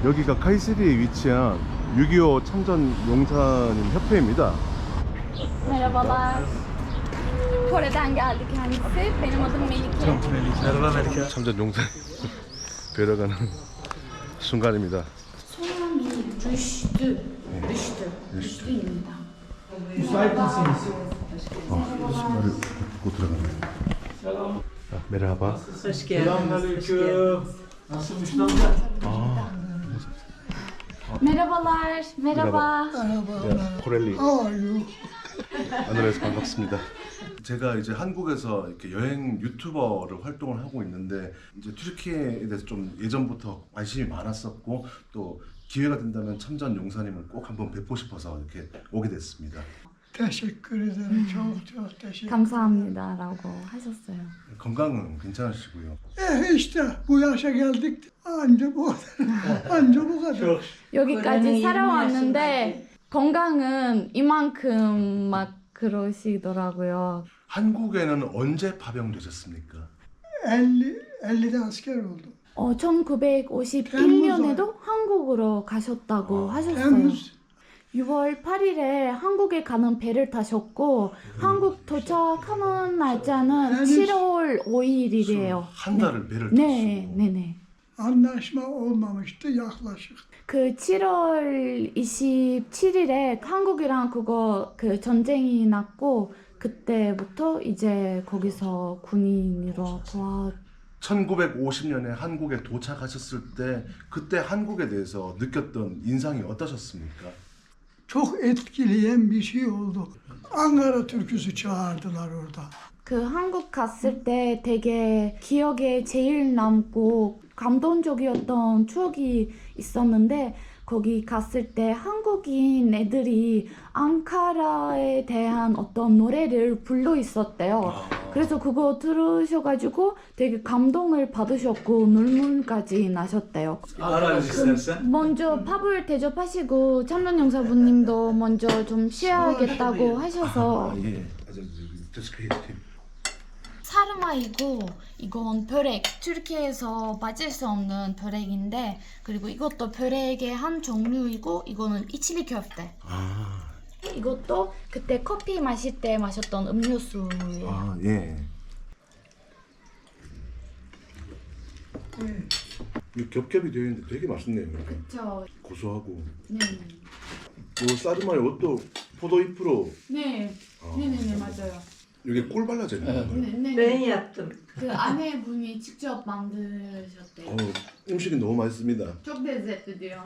여기가 카이세리에 위치한 6.25 참전 용사님 협회입니다. Merhabalar. Kore'den geldi kendisi. Benim adım Melike. Merhaba Melike. 참전 용사 뵈러 가는 순간입니다. Sonami Rüştü. Rüştü'입니다. Müsait misiniz? 신발을 벗고 들어가네요. 메라바. Hoş geldiniz. Selamünaleyküm. Nasılmış amca? Merhabalar. Merhaba. 코렐리. 안녕하세요. 반갑습니다. 제가 이제 한국에서 이렇게 여행 유튜버를 활동을 하고 있는데 이제 튀르키예에 대해서 좀 예전부터 관심이 많았었고 또 기회가 된다면 참전 용사님을 꼭 한번 뵙고 싶어서 이렇게 오게 됐습니다. Teşekkür ederim. Çok teşekkür. 감사합니다라고 하셨어요. 건강은 괜찮으시고요. İşte bu yaşa geldik anca bu anca bu kadar. 여기까지 살아왔는데 건강은 이만큼 막 그러시더라고요. 한국에는 언제 파병되셨습니까? 50'de asker oldum. 1951년에도 한국으로 가셨다고 하셨어요. Temmuz 6월 8일에 한국에 가는 배를 타셨고 한국 도착하는 날짜는 7월 5일이래요. 한 달을 배를 네, 타시고. 네네. anlaşma olmamıştı yaklaşık. 그 7월 27일에 한국이랑 그거 그 전쟁이 났고 그때부터 이제 거기서 군인으로 도와. 1950년에 한국에 도착하셨을 때 그때 한국에 대해서 느꼈던 인상이 어떠셨습니까? Çok etkileyen bir şey oldu. Ankara türküsü çağırdılar orada. 그 한국 갔을 때 되게 기억에 제일 남고 감동적이었던 추억이 있었는데 거기 갔을 때 한국인 애들이 앙카라에 대한 어떤 노래를 불러 있었대요. 그래서 그거 들으셔가지고 되게 감동을 받으셨고 눈물까지 나셨대요. Ara istersen. 먼저 밥을 대접하시고 참전 용사분님도 먼저 좀 쉬어야겠다고 하셔서 예. 사르마이고 이건 벼렉, 튀르키예에서 빠질 수 없는 벼렉인데 그리고 이것도 벼렉의 한 종류이고 이거는 이치리 köfte. 이것도 그때 커피 마실 때 마셨던 음료수예요. 아, 예. 이 겹겹이 되어 있는데 되게 맛있네요. 그쵸. 고소하고. 네. 그 사르마의 옷도 포도 잎으로 네. 네네네 맞아요. 여기 꿀 발라져 있는 건가요? 네네. Ben yaptım. 그 아내분이 직접 만드셨대요. 음식이 너무 맛있습니다. çok lezzetli diyor.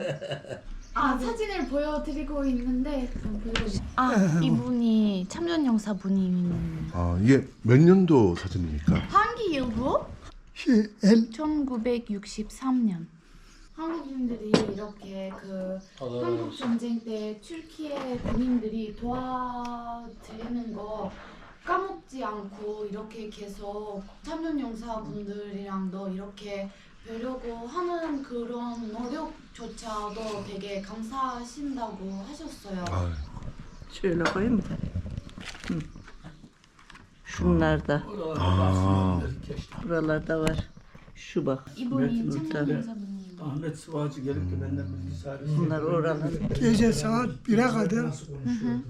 아 사진을 보여드리고 있는데 좀 보여주세요. 아 이분이 참전용사분이 아, 이게 몇 년도 사진입니까? 한기 일부 Şey, 1963년 한국인들이 이렇게 그 한국 전쟁 때 튀르키예 군인들이 도와드리는 거 까먹지 않고 이렇게 계속 참전용사분들이랑도 이렇게 뵈려고 하는 그런 노력조차도 되게 감사하신다고 하셨어요. 아, Şöyle koyayım mı? Hı. Şunlar da 아, buralarda var. Şu bak. 이분이 Burada. 참전용사분님. Ahmet Sıvacı gelip de benden bilgisayarı. Bunlar oralar. gece saat 1'e kadar Nasıl konuşuyordu?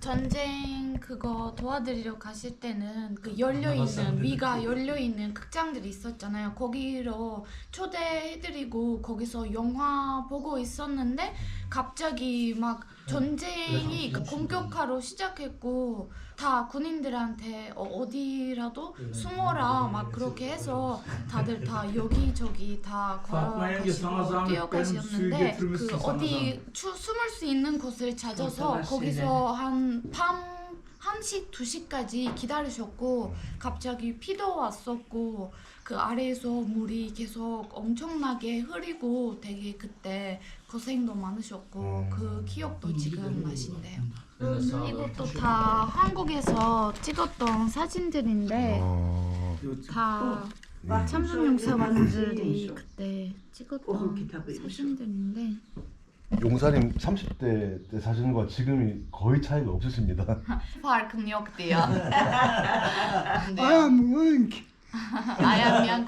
전쟁 그거 도와드리러 가실 때는 그 열려있는 위가 열려있는 극장들이 있었잖아요. 거기로 초대해드리고 거기서 영화 보고 있었는데 갑자기 막 전쟁이 본격화로 시작했고 다 군인들한테 어디라도 숨어라 막 그렇게 해서 다들 다 여기저기 다 걸어가시고 뛰어가셨는데 그 어디 숨을 수 있는 곳을 찾아서 거기서 한 밤 1시, 2시까지 기다리셨고 갑자기 비도 왔었고 그 아래에서 물이 계속 엄청나게 흐리고 되게 그때 고생도 많으셨고 그 기억도 지금 나신대요. 이것도 다 한국에서 찍었던 사진들인데 다 참전용사분들이 그때 찍었던 사진들인데 용사님 30대 때 사진과 지금이 거의 차이가 없으십니다. farkım yok diyor. ayağımın Ayağım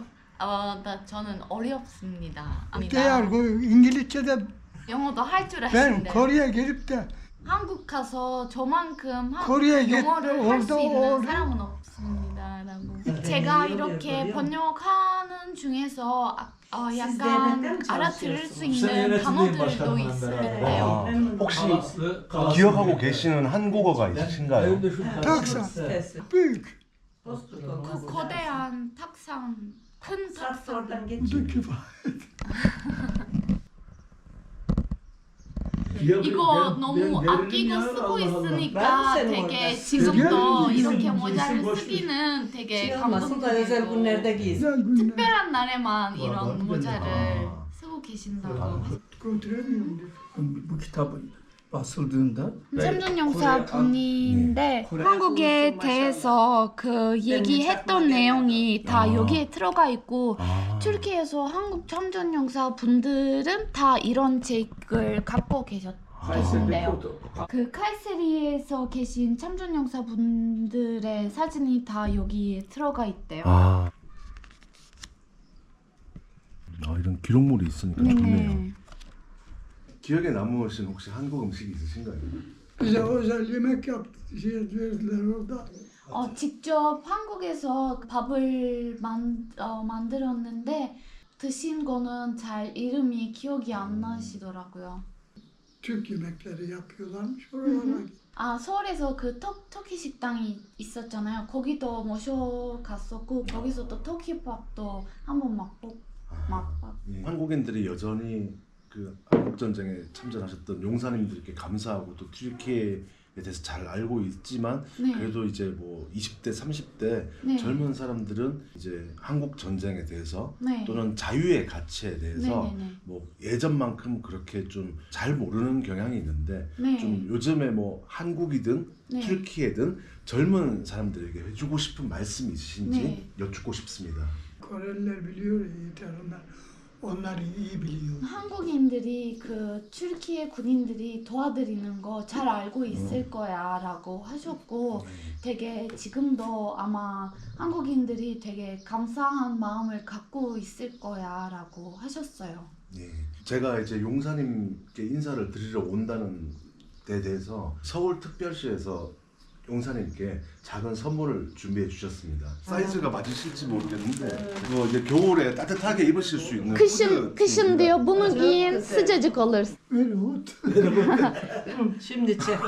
저는 어렵습니다. Diğer İngilizce'de 영어도 할 줄 ben 아시는데 Kore'ye gelip de 한국 가서 저만큼 코리아에 영어를 할 수 있는 orada 사람은 없습니다라고. 제가 이렇게 번역하는 중에서 약간 알아들을 수 있는 단어들도 있어요. 혹시 기억하고 계시는 한국어가 있으신가요? taksa büyük. 그 거대한 탁상, 큰 탁상. Bu da kifayet. 이거 너무 아끼고 쓰고 있으니까 되게 지금도 이렇게 모자를 쓰기는 되게 Çıkmasın da özel 감동적이고 günlerde giysin. Güzel günler. 특별한 날에만 이런 모자를 쓰고 계신다고. Götüremiyorum diyor. Bu kitabın basıldığında 참전용사 분인데 한국에 대해서 그 얘기했던 내용이 다 여기에 들어가 있고 튀르키예에서 한국 참전용사 분들은 다 이런 책을 갖고 계신대요. 그 카이세리에서 계신 참전용사 분들의 사진이 다 여기에 들어가 있대요. 이런 기록물이 있으니까 좋네요. 네. 기억에 남으신 혹시 한국 음식이 있으신가요? Bize özel yemek yaptı, verdiler orada. 직접 한국에서 밥을 만들었는데 드신 거는 잘 이름이 기억이 안 나시더라고요. Türk yemekleri yapıyorlarmış oralara. 서울에서 그 터키 식당이 있었잖아요. 거기도 모셔갔었고 거기서 또 터키밥도 한번 맛봤고. 한국인들이 여전히 그 한국 전쟁에 참전하셨던 용사님들께 감사하고 또 튀르키예에 대해서 잘 알고 있지만 네. 그래도 이제 뭐 20대, 30대 네. 젊은 사람들은 이제 한국 전쟁에 대해서 네. 또는 자유의 가치에 대해서 네네네. 뭐 예전만큼 그렇게 좀 잘 모르는 경향이 있는데 네. 좀 요즘에 뭐 한국이든 네. 튀르키예든 젊은 사람들에게 해주고 싶은 말씀이 있으신지 네. 여쭙고 싶습니다. Koreliler biliyor yeter onlar. Onlar iyi biliyor. 한국인들이 그 튀르키예 군인들이 도와드리는 거 잘 알고 있을 거야라고 하셨고 되게 지금도 아마 한국인들이 되게 감사한 마음을 갖고 있을 거야라고 하셨어요. 예, 제가 이제 용사님께 인사를 드리러 온다는 데 대해서 서울특별시에서 용사님께 작은 선물을 준비해 주셨습니다. 사이즈가 맞으실지 모르겠는데 그거 이제 겨울에 따뜻하게 입으실 수 있는 kışın diyor bunu giyin sıcacık olursun. Öyle oldu. Şimdi çek.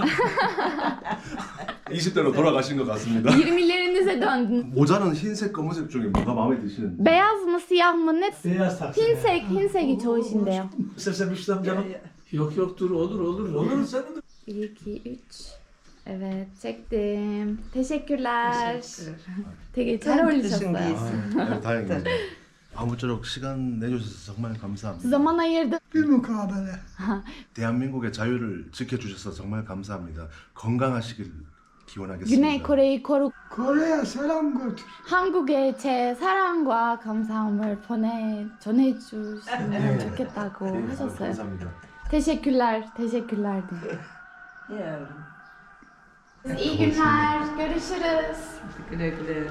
20대로 돌아가신 것 같습니다. 20'lerinize döndün. 모자는 흰색, 검은색 중에 뭐가 마음에 드시는지? Beyaz mı siyah mı ne? beyaz taksi. 흰색이 좋으신데요. İstersen Müslüm canım. Yok dur olur senin de. 1, 2, 3. Evet çektim. Teşekkürler. 되게 잘 어울리셨어요. 네, 다행입니다. 아무쪼록 시간 내주셔서 정말 감사합니다. Zaman ayırdı. Bir mukabele. 대한민국의 자유를 지켜주셔서 정말 감사합니다. 건강하시길 기원하겠습니다. Güney Kore'yi koru. Kore'ye selam götür. 한국에 제 사랑과 감사함을 전해주시면 좋겠다고 네, 하셨어요. 감사합니다. Teşekkürler diyor. Yavrum. İyi günler. Görüşürüz. Güle güle.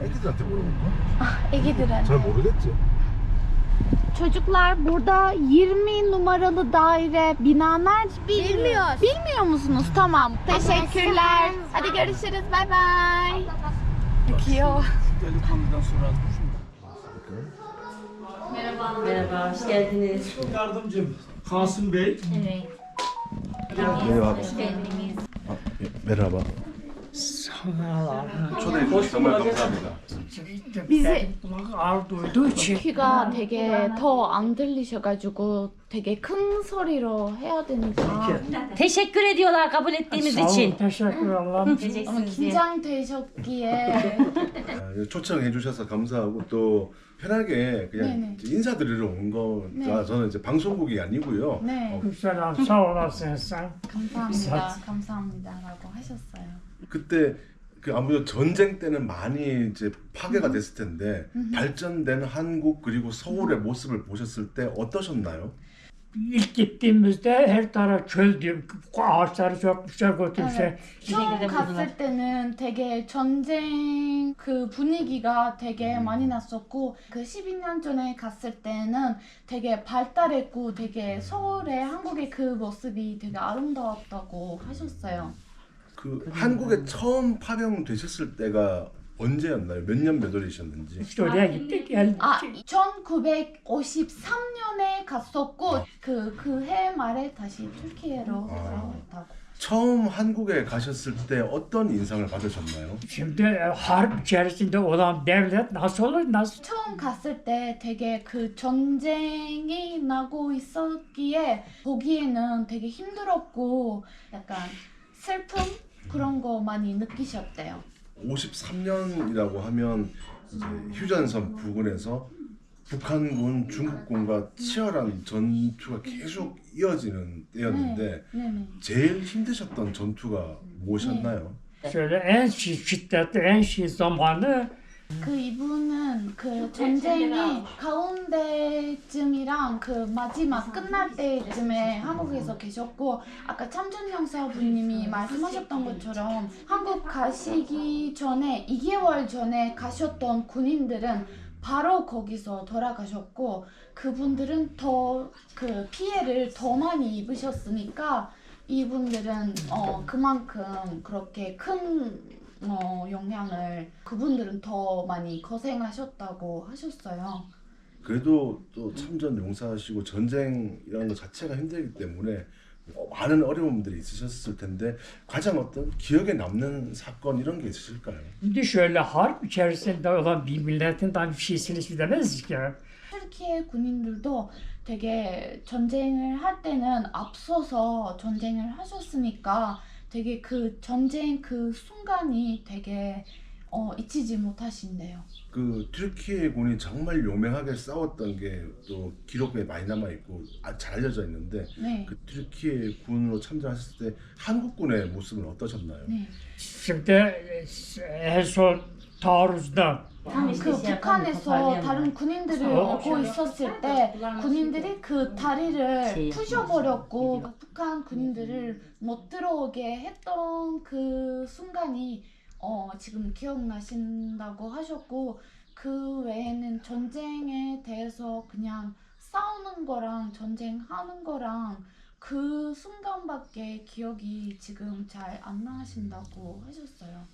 애기들한테 물어볼까? 애기들은. 잘 모르겠지. Çocuklar burada 20 numaralı daire bina nerede? Bilmiyoruz. Bilmiyor musunuz? Tamam. Teşekkürler. Hadi görüşürüz. Bay bay. 귀여워. Delikanlıdan sonra Merhaba, hoş geldiniz. yardımcım Kasım Bey. Merhaba. Merhaba. 초대해 주셔서 정말 감사합니다. 비zi 귀가 되게 더 안 들리셔가지고 되게 큰 소리로 해야 되니까 Teşekkür ediyorlar kabul ettiğimiz için. Teşekkür Allah'ım. 너무 긴장되셨기에 초청해 주셔서 감사하고 또 편하게 그냥 네네. 이제 인사드리러 온 거라 네. 저는 이제 방송국이 아니고요. 네 Selam sağ olasın sen. 감사합니다라고 하셨어요. 그때 그 아무래도 전쟁 때는 많이 이제 파괴가 됐을 텐데 발전된 한국 그리고 서울의 모습을 보셨을 때 어떠셨나요? İlk gittiğimizde her taraf çöldü. Ağaçları sökmüşler götürmüşler. 처음 갔을 때는 되게 전쟁 그 분위기가 되게 많이 났었고 그 12년 전에 갔을 때는 되게 발달했고 되게 서울의 한국의 그 모습이 되게 아름다웠다고 하셨어요. 그 한국에 처음 파병되셨을 때가 언제였나요? 몇 년 몇 월이셨는지? İşte oraya gittik geldik. 1953년에 갔었고 그 해 말에 다시 türkiye로 돌아왔다고. 처음 한국에 가셨을 때 어떤 인상을 받으셨나요? Şimdi harp içerisinde olan devlet nasıl olur? Nasıl? 처음 갔을 때 되게 그 전쟁이 나고 있었기에 보기에는 되게 힘들었고 약간 슬픔 그런 거 많이 느끼셨대요. 53년이라고 하면 이제 휴전선 부근에서 북한군, 중국군과 치열한 전투가 계속 이어지는 때였는데 네네. 제일 힘드셨던 전투가 무엇이었나요? Şöyle en şiddetli, en zamanı 그 이분은 그 전쟁이 가운데쯤이랑 그 마지막 끝날 때쯤에 한국에서 계셨고 아까 참전용사분님이 말씀하셨던 것처럼 한국 가시기 전에 2개월 전에 가셨던 군인들은 바로 거기서 돌아가셨고 그분들은 더 그 피해를 더 많이 입으셨으니까 이분들은 그만큼 그렇게 큰 영향을 그분들은 더 많이 고생하셨다고 하셨어요. 그래도 또 참전 용사시고 전쟁이라는 것 자체가 힘들기 때문에 많은 어려움들이 있으셨을 텐데 가장 어떤 기억에 남는 사건 이런 게 있으실까요? şimdi şöyle harp içerisinde olan bir milletin daha bir şeysini söylemez ki. türkiye 군인들도 되게 전쟁을 할 때는 앞서서 전쟁을 하셨으니까 되게 그 전쟁 그 순간이 되게 잊히지 못하신대요. 그 튀르키예 군이 정말 요맹하게 싸웠던 게 또 기록에 많이 남아 있고 잘 알려져 있는데 네. 그 튀르키예 군으로 참전하셨을 때 한국군의 모습은 어떠셨나요? 네. Şimdi en son taarruzda 그 북한에서 다른 군인들을 오고 있었을 때 군인들이 그 다리를 부셔버렸고 북한 군인들을 못 들어오게 했던 그 순간이 지금 기억나신다고 하셨고 그 외에는 전쟁에 대해서 그냥 싸우는 거랑 전쟁하는 거랑 그 순간밖에 기억이 지금 잘 안 나신다고 하셨어요.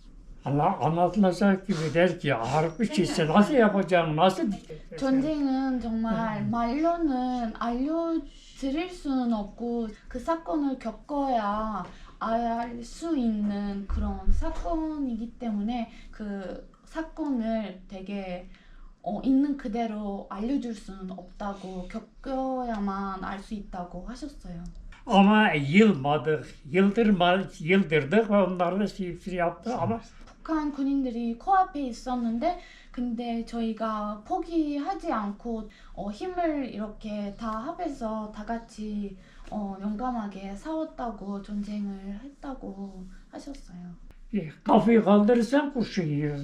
anlatılacak gibi der ki harp içerisinde nasıl yapacağım, nasıl? 전쟁은 정말 말로는 알려드릴 수는 없고 그 사건을 겪어야 알 수 있는 그런 사건이기 때문에 그 사건을 되게 있는 그대로 알려줄 수는 없다고 겪어야만 알 수 있다고 하셨어요. Ama yıldırdık ve onları da şey yaptı ama 북한 군인들이 코앞에 있었는데 근데 저희가 포기하지 않고 힘을 이렇게 다 합해서 다 같이 용감하게 싸웠다고 전쟁을 했다고 하셨어요. kafayı kaldırırsan kurşun yiyor.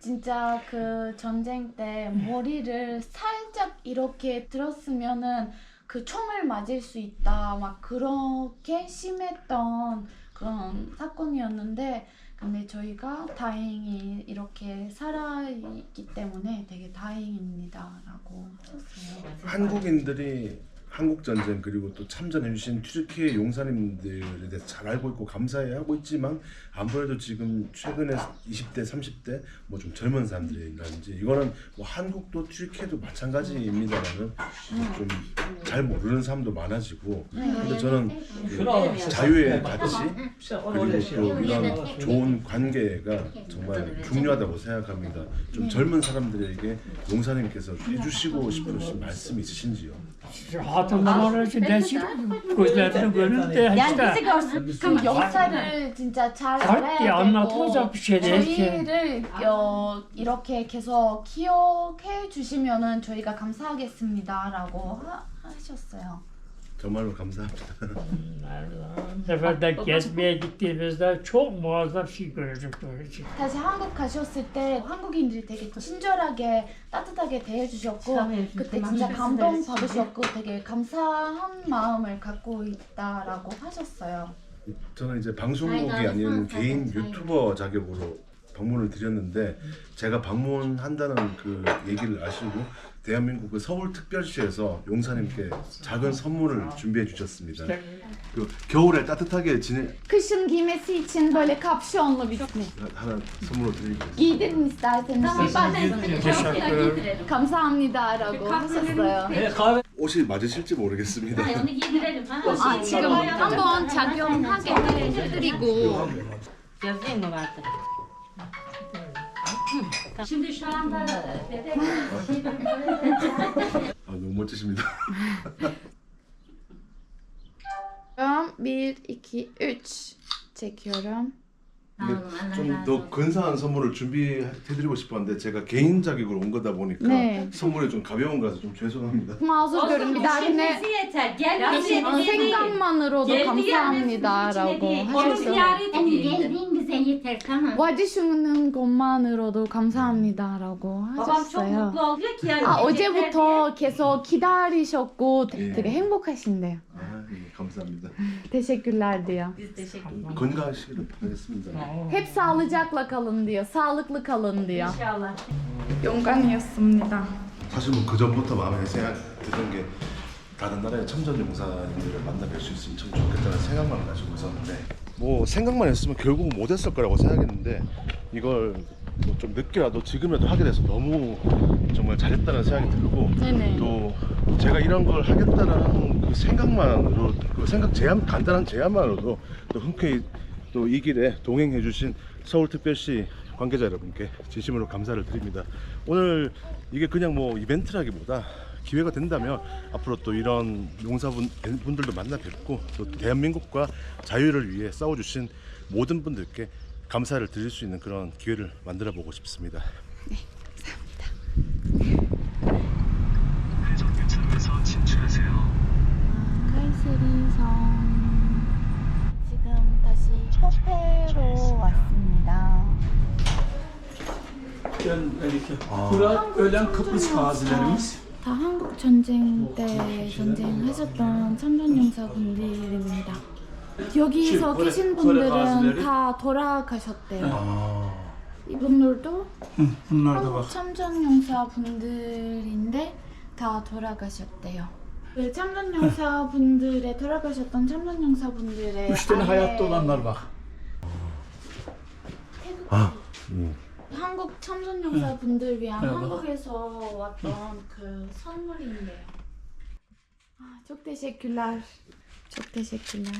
진짜 그 전쟁 때 머리를 살짝 이렇게 들었으면은 그 총을 맞을 수 있다 막 그렇게 심했던 그런 사건이었는데 근데 저희가 다행히 이렇게 살아있기 때문에 되게 다행입니다라고 하셨어요. 한국인들이 한국 전쟁 그리고 또 참전해주신 튀르키예 용사님들에 대해서 잘 알고 있고 감사해하고 있지만 아무래도 지금 최근에 20대, 30대 뭐 좀 젊은 사람들이라든지 이거는 뭐 한국도 튀르키예도 마찬가지입니다만은 좀 잘 모르는 사람도 많아지고 근데 저는 그 자유의 가치 그리고 또 이런 좋은 관계가 정말 중요하다고 생각합니다. 좀 젊은 사람들에게 용사님께서 해주시고 싶으신 말씀이 있으신지요? Hatırlamaları için resim gözlerinin önünde işte 그 역사를 진짜 잘 harp diye 알아야 anlatılacak bir şey değil ki. 저희를 이렇게 계속 기억해 주시면은 저희가 감사하겠습니다라고 하셨어요. 정말로 감사합니다. Seferde gezmeye gittiğimizde çok muazzam şey gördük böylece. 다시 한국 가셨을 때 한국인들이 되게 친절하게 따뜻하게 대해주셨고 그때 진짜 감동 받으셨고 되게 감사한 마음을 갖고 있다라고 하셨어요. 저는 이제 방송국이 아닌 개인 유튜버 자격으로 방문을 드렸는데 제가 방문한다는 그 얘기를 아시고 대한민국 그 서울특별시에서 용사님께 작은 선물을 준비해 주셨습니다. 그 겨울에 따뜻하게 지내 Kışın giymesi için böyle kapşonlu bir 하나 선물로 드리고 giydirin isterseniz. Teşekkür. 감사합니다라고 하셨어요. 옷이 맞으실지 모르겠습니다. Onu giydirelim ha. 아, 지금 한번 착용하게 해드리고 Gözlüğün mü vardı? Şimdi şu anda 아, 너무 멋지십니다. 그럼 1, 2, 3 çekiyorum. 좀 더 근사한 선물을 준비해드리고 싶었는데 제가 개인 자격으로 온 거다 보니까 네. 선물이 좀 가벼운 거라서 좀 죄송합니다. Mazur görün bir dahakine Şimdisi yeter. Gelmesi 생각만으로도 감사합니다라고 Onu 하셨어요. ziyaret edeyim. Geldiğin bize yeter tamam. 와주시는 것만으로도 감사합니다라고 Babam çok 하셨어요. mutlu oluyor ki yani. 아, 어제부터 계속 기다리셨고 예. 되게 행복하신데요. 아, 예, 감사합니다. teşekkürler diyor. Biz teşekkür ederiz. 건강하시기를 바라겠습니다. Hep sağlıcakla kalın diyor. Sağlıklı kalın diyor. İnşallah. 영광이었습니다. 사실 뭐 그 전부터 마음에 생각했던 게 다른 나라의 참전 용사님들을 만나 뵐 수 있으면 참 좋겠다는 생각만 가지고 있었는데 뭐 생각만 했으면 결국 못했을 거라고 생각했는데 이걸 뭐좀 늦게라도 지금이라도 하게 돼서 너무 정말 잘했다는 생각이 들고 네네. 또 제가 이런 걸 하겠다는 그 생각만으로 그 생각 제안 간단한 제안만으로도 또 흔쾌히 또 이 길에 동행해 주신 서울특별시 관계자 여러분께 진심으로 감사를 드립니다. 오늘 이게 그냥 뭐 이벤트라기보다 기회가 된다면 앞으로 또 이런 용사분들도 만나 뵙고 또 대한민국과 자유를 위해 싸워주신 모든 분들께 감사를 드릴 수 있는 그런 기회를 만들어 보고 싶습니다. 카이세리성 지금 다시 협회로 왔습니다. Burada ölen Kıbrıs gazilerimiz. 다 한국 전쟁 때 전쟁하셨던 참전용사분들입니다. 여기서 계신 분들은 다 돌아가셨대요. 이분들도 Bunlar da 한국 bak. 참전용사분들인데 다 돌아가셨대요. 그 참전용사분들의 돌아가셨던 참전용사분들의 3 tane hayatta olanlar bak. 한국 참전용사분들 위한 네, 한국에서 왔던 그 선물인데요. 아, çok teşekkürler. Çok teşekkürler.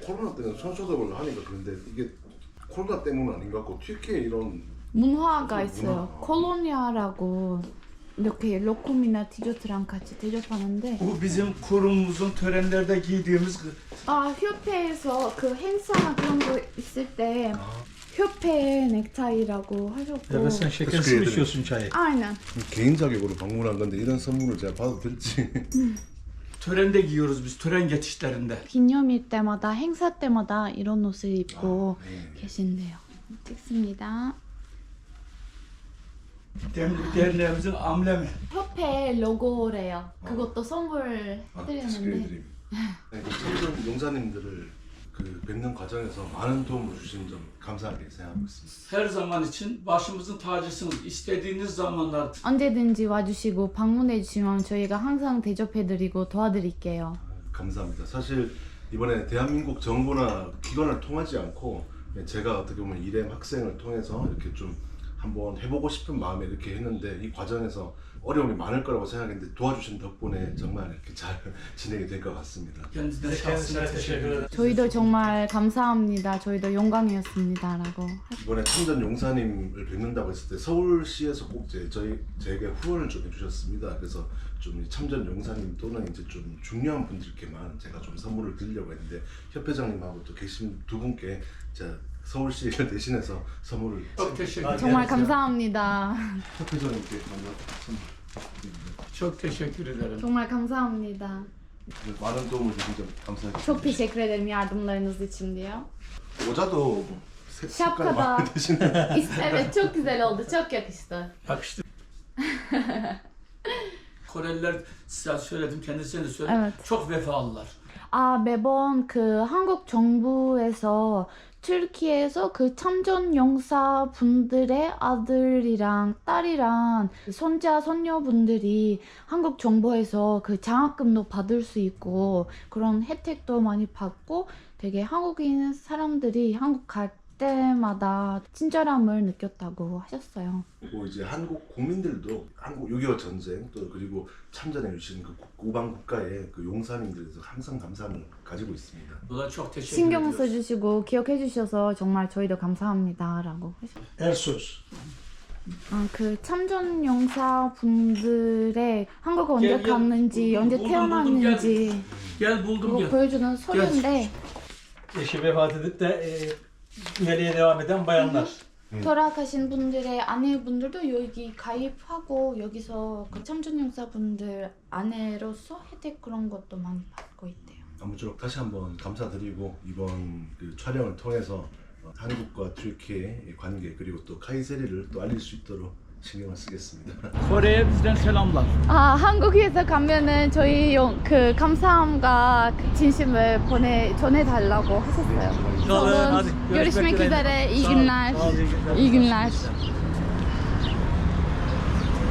코로나 때문에 손소독을 하니까 그런데 이게 코로나 때문은 아닌 것 같고 튀르키예 이런 문화가 있어요. 콜로니아라고 이렇게 로콤이나 디저트랑 같이 대접하는데 Bu bizim kurumumuzun törenlerde giydiğimiz 아 협회에서 그 행사나 그런 거 있을 때 협회 넥타이라고 하셨고 Evet sen şekersiz Teşekkür mi ederim. içiyorsun çayı? aynen 개인 자격으로 방문한 건데 이런 선물을 제가 봐도 될지 Törende giyiyoruz biz tören geçişlerinde. 기념일 때마다 행사 때마다 이런 옷을 입고 계신대요. 찍습니다. Derneğimizin amblemi. 협회 로고래요. 그것도 선물 해드렸는데 드립니다. 참전 용사님들을 그 뵙는 과정에서 많은 도움을 주신 점 감사하게 생각하고 있습니다. Her zaman için başımızın tacısınız. İstediğiniz zamanlar 언제든지 와주시고 방문해주시면 저희가 항상 대접해드리고 도와드릴게요. 감사합니다. 사실 이번에 대한민국 정부나 기관을 통하지 않고 제가 어떻게 보면 일행 학생을 통해서 이렇게 좀 한번 해보고 싶은 마음에 이렇게 했는데 이 과정에서 어려움이 많을 거라고 생각했는데 도와주신 덕분에 정말 이렇게 잘 진행이 될 것 같습니다. kendisine şahsına teşekkür ederim. 저희도 정말 감사합니다. 저희도 영광이었습니다라고. 이번에 참전 용사님을 뵙는다고 했을 때 서울시에서 꼭 저에게 후원을 좀 해주셨습니다. 그래서 좀 참전 용사님 또는 이제 좀 중요한 분들께만 제가 좀 선물을 드리려고 했는데 협회장님하고 또 계신 두 분께 제가 서울시를 대신해서 선물을 Çok teşekkür ederim. 정말 감사합니다. 협회장님께 먼저 선물. Çok teşekkür ederim. 정말 감사합니다. 많은 도움을 주셔서 감사합니다. Çok teşekkür ederim yardımlarınız için diyor. 모자도 색깔이 샤프가 마음에 드시네요. Evet çok güzel oldu. Çok yakıştı. Yakıştı. Koreliler size söyledim, kendisine de söyledim. Evet. Çok vefalılar. 아, 매번 그 한국 정부에서 튀르키예에서 그 참전 용사 분들의 아들이랑 딸이랑 손자 손녀분들이 한국 정부에서 그 장학금도 받을 수 있고 그런 혜택도 많이 받고 되게 한국인 사람들이 한국 갈 때마다 친절함을 느꼈다고 하셨어요. 그리고 이제 한국 국민들도 한국 6.25 전쟁 또 그리고 참전해 주신 그 우방 국가의 그 용사님들에서 항상 감사함을 가지고 있습니다. Buna çok teşekkür 신경 ediyoruz. 써주시고 기억해 주셔서 정말 저희도 감사합니다라고 하셨어요. Ersus. 그 참전 용사 분들의 한국에 언제 예, 예. 갔는지 언제 buldum, 태어났는지 Gel buldum 그거 gel. 보여주는 소리인데 Eşi vefat edip de üyeliğe devam eden bayanlar. 돌아가신 분들의 아내분들도 여기 가입하고 여기서 그 참전 용사 분들 아내로서 혜택 그런 것도 많이 받고 있대요. 아무쪼록 다시 한번 감사드리고 이번 그 촬영을 통해서 한국과 튀르키예의 관계 그리고 또 카이세리를 또 알릴 수 있도록 신경을 쓰겠습니다. Kore'ye bizden selamlar. 아 한국에서 가면은 저희 그 감사함과 그 진심을 전해달라고 하셨어요. 저는 görüşmek üzere. İyi günler. İyi günler.